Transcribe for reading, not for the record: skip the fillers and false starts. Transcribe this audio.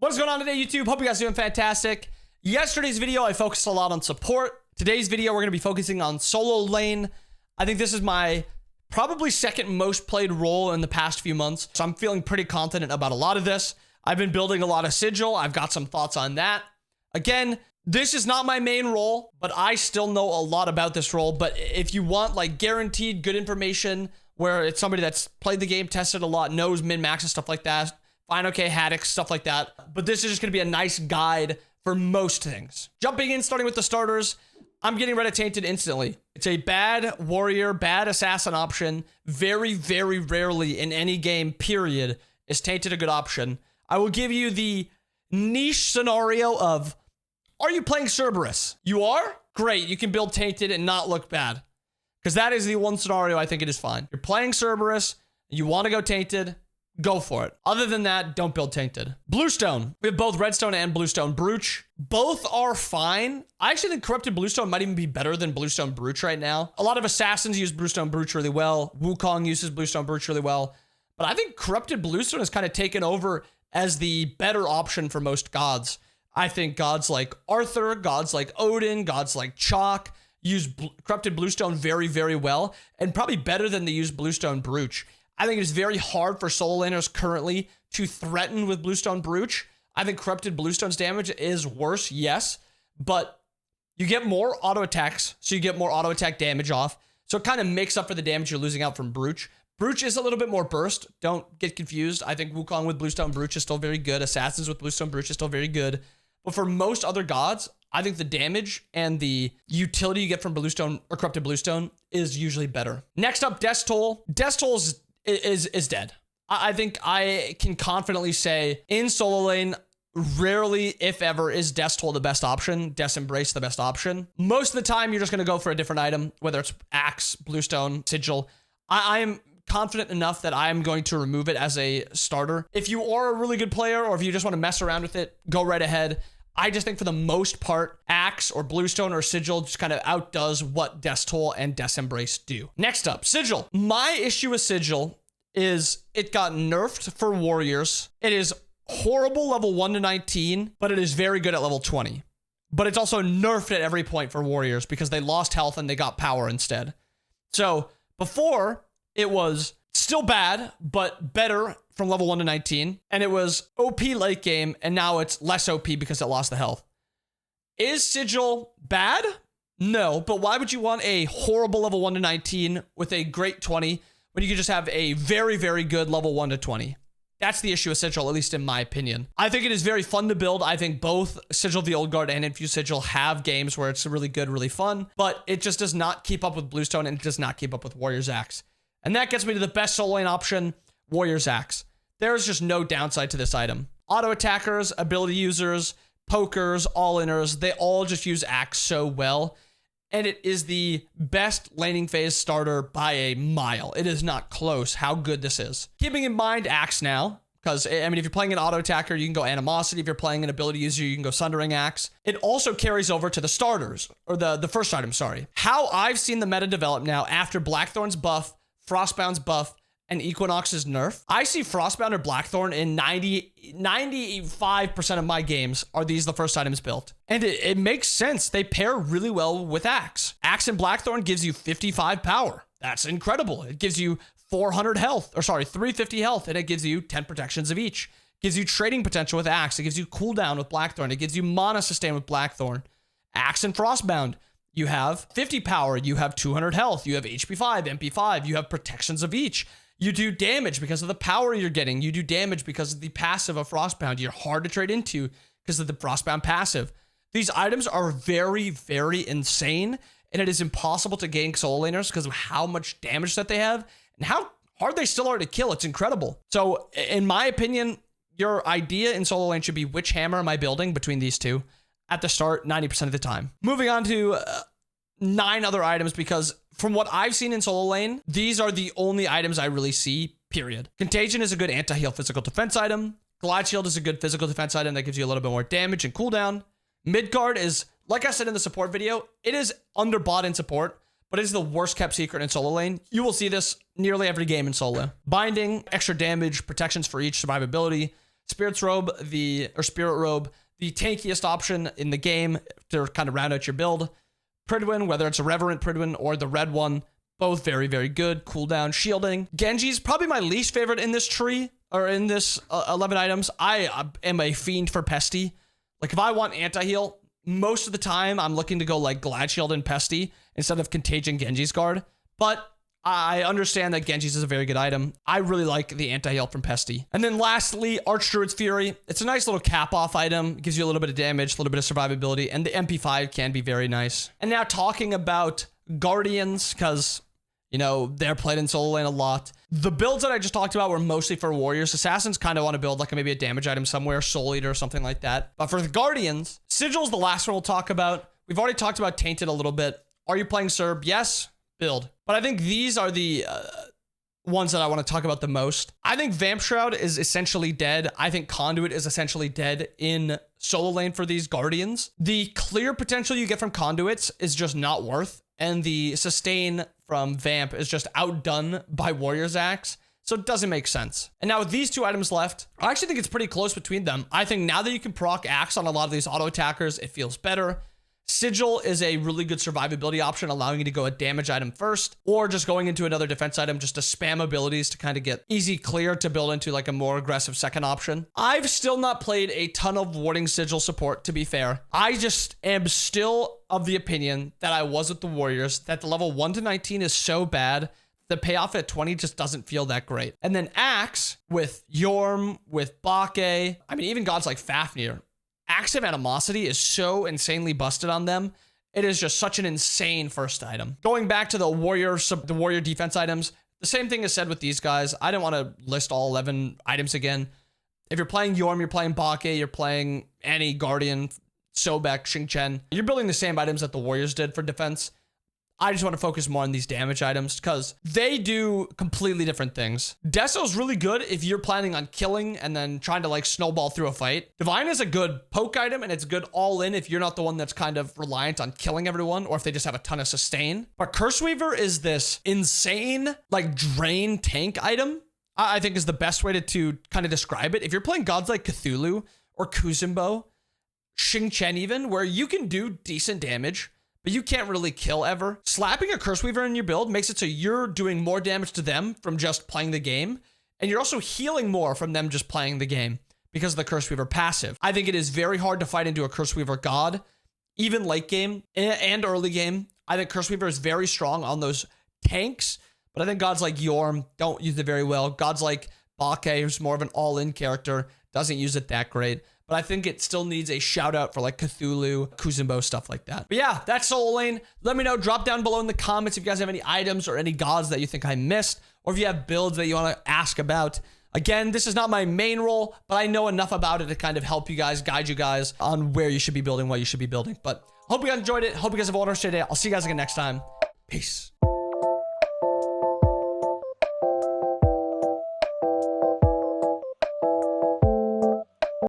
What's going on today, YouTube? Hope you guys are doing fantastic. Yesterday's video, I focused a lot on support. Today's video, we're going to be focusing on solo lane. I think this is my probably second most played role in the past few months, so I'm feeling pretty confident about a lot of this. I've been building a lot of sigil. I've got some thoughts on that. Again, this is not my main role, but I still know a lot about this role. But if you want like guaranteed good information where it's somebody that's played the game, tested a lot, knows min-max and stuff like that, fine, okay, Haddock, stuff like that. But this is just going to be a nice guide for most things. Jumping in, starting with the starters, I'm getting rid of Tainted instantly. It's a bad warrior, bad assassin option. Very, very rarely in any game, period, is Tainted a good option. I will give you the niche scenario of, are you playing Cerberus? You are? Great, you can build Tainted and not look bad. Because that is the one scenario I think it is fine. You're playing Cerberus, you want to go Tainted, go for it. Other than that, don't build Tainted. Bluestone. We have both Redstone and Bluestone Brooch. Both are fine. I actually think Corrupted Bluestone might even be better than Bluestone Brooch right now. A lot of assassins use Bluestone Brooch really well. Wukong uses Bluestone Brooch really well. But I think Corrupted Bluestone has kind of taken over as the better option for most gods. I think gods like Arthur, gods like Odin, gods like Chalk use Corrupted Bluestone very, very well. And probably better than they use Bluestone Brooch. I think it is very hard for solo laners currently to threaten with Bluestone Brooch. I think Corrupted Bluestone's damage is worse, yes, but you get more auto attacks, so you get more auto attack damage off. So it kind of makes up for the damage you're losing out from Brooch. Brooch is a little bit more burst. Don't get confused. I think Wukong with Bluestone Brooch is still very good. Assassins with Bluestone Brooch is still very good. But for most other gods, I think the damage and the utility you get from Bluestone or Corrupted Bluestone is usually better. Next up, Death Toll. Death Toll is dead. I think I can confidently say in solo lane, rarely, if ever, is Death Toll the best option. Death Embrace the best option. Most of the time, you're just going to go for a different item, whether it's Axe, Bluestone, Sigil. I am confident enough that I am going to remove it as a starter. If you are a really good player or if you just want to mess around with it, go right ahead. I just think for the most part, Axe or Bluestone or Sigil just kind of outdoes what Death Toll and Death Embrace do. Next up, Sigil. My issue with Sigil is it got nerfed for warriors. It is horrible level 1 to 19, but it is very good at level 20. But it's also nerfed at every point for warriors because they lost health and they got power instead. So before, it was still bad, but better from level 1 to 19. And it was OP late game, and now it's less OP because it lost the health. Is Sigil bad? No, but why would you want a horrible level 1 to 19 with a great 20 when you could just have a very, very good level 1 to 20? That's the issue with Sigil, at least in my opinion. I think it is very fun to build. I think both Sigil of the Old Guard and Infused Sigil have games where it's really good, really fun, but it just does not keep up with Bluestone and it does not keep up with Warrior's Axe. And that gets me to the best solo lane option, Warrior's Axe. There's just no downside to this item. Auto attackers, ability users, pokers, all-inners, they all just use Axe so well. And it is the best laning phase starter by a mile. It is not close how good this is. Keeping in mind Axe now, because, I mean, if you're playing an auto attacker, you can go Animosity. If you're playing an ability user, you can go Sundering Axe. It also carries over to the starters, or the first item, sorry. How I've seen the meta develop now after Blackthorn's buff, Frostbound's buff, and Equinox's nerf, I see Frostbound or Blackthorn in 95% of my games are these the first items built. And it makes sense. They pair really well with Axe. Axe and Blackthorn gives you 55 power. That's incredible. It gives you 400 health, or sorry, 350 health, and it gives you 10 protections of each. It gives you trading potential with Axe. It gives you cooldown with Blackthorn. It gives you mana sustain with Blackthorn. Axe and Frostbound. You have 50 power, you have 200 health, you have HP 5, MP 5, you have protections of each. You do damage because of the power you're getting. You do damage because of the passive of Frostbound. You're hard to trade into because of the Frostbound passive. These items are very, very insane, and it is impossible to gank solo laners because of how much damage that they have and how hard they still are to kill. It's incredible. So, in my opinion, your idea in solo lane should be which hammer am I building between these two at the start 90% of the time. Moving on to 9 other items, because from what I've seen in solo lane, these are the only items I really see, period. Contagion is a good anti-heal physical defense item. Glide Shield is a good physical defense item that gives you a little bit more damage and cooldown. Midgard is, like I said in the support video, it is underbought in support, but it is the worst kept secret in solo lane. You will see this nearly every game in solo. Binding, extra damage, protections for each, survivability, Spirit Robe, the tankiest option in the game to kind of round out your build. Pridwin, whether it's a Reverent Pridwin or the red one, both very, very good. Cooldown, shielding. Genji's probably my least favorite in this tree, or in this 11 items. I am a fiend for Pesty. Like, if I want anti-heal, most of the time I'm looking to go like Glad Shield and Pesty instead of Contagion Genji's Guard. But I understand that Genji's is a very good item. I really like the anti-heal from Pesty. And then lastly, Archdruid's Fury. It's a nice little cap-off item. It gives you a little bit of damage, a little bit of survivability, and the MP5 can be very nice. And now talking about Guardians, because, you know, they're played in solo lane a lot. The builds that I just talked about were mostly for warriors. Assassins kind of want to build like maybe a damage item somewhere, Soul Eater or something like that. But for the Guardians, Sigil's the last one we'll talk about. We've already talked about Tainted a little bit. Are you playing Serb? Yes. Build. But I think these are the ones that I want to talk about the most. I think Vamp Shroud is essentially dead. I think Conduit is essentially dead in solo lane for these Guardians. The clear potential you get from Conduits is just not worth, and the sustain from Vamp is just outdone by Warrior's Axe, so it doesn't make sense. And now with these two items left, I actually think it's pretty close between them. I think now that you can proc Axe on a lot of these auto attackers, it feels better. Sigil is a really good survivability option, allowing you to go a damage item first, or just going into another defense item just to spam abilities to kind of get easy clear to build into like a more aggressive second option. I've still not played a ton of Warding Sigil support, to be fair. I just am still of the opinion that I was with the Warriors, that the level 1 to 19 is so bad, the payoff at 20 just doesn't feel that great. And then Axe with Yorm, with Bake, I mean, even gods like Fafnir, Axe of Animosity is so insanely busted on them. It is just such an insane first item. Going back to the warrior defense items, the same thing is said with these guys. I don't want to list all 11 items again. If you're playing Yorm, you're playing Bake, you're playing any Guardian, Sobek, Xingqian, you're building the same items that the Warriors did for defense. I just want to focus more on these damage items because they do completely different things. Deso's really good if you're planning on killing and then trying to like snowball through a fight. Divine is a good poke item and it's good all in if you're not the one that's kind of reliant on killing everyone or if they just have a ton of sustain. But Curseweaver is this insane like drain tank item. I think is the best way to kind of describe it. If you're playing gods like Cthulhu or Kuzumbo, Xingqian even, where you can do decent damage, but you can't really kill ever. Slapping a Curseweaver in your build makes it so you're doing more damage to them from just playing the game, and you're also healing more from them just playing the game because of the Curseweaver passive. I think it is very hard to fight into a Curseweaver god, even late game and early game. I think Curseweaver is very strong on those tanks, but I think gods like Yorm don't use it very well. Gods like Bake, who's more of an all-in character, doesn't use it that great. But I think it still needs a shout out for like Cthulhu, Kuzumbo, stuff like that. But yeah, that's solo lane. Let me know, drop down below in the comments if you guys have any items or any gods that you think I missed, or if you have builds that you want to ask about. Again, this is not my main role, but I know enough about it to kind of help you guys, guide you guys on where you should be building, what you should be building. But hope you guys enjoyed it. Hope you guys have a wonderful day. I'll see you guys again next time. Peace.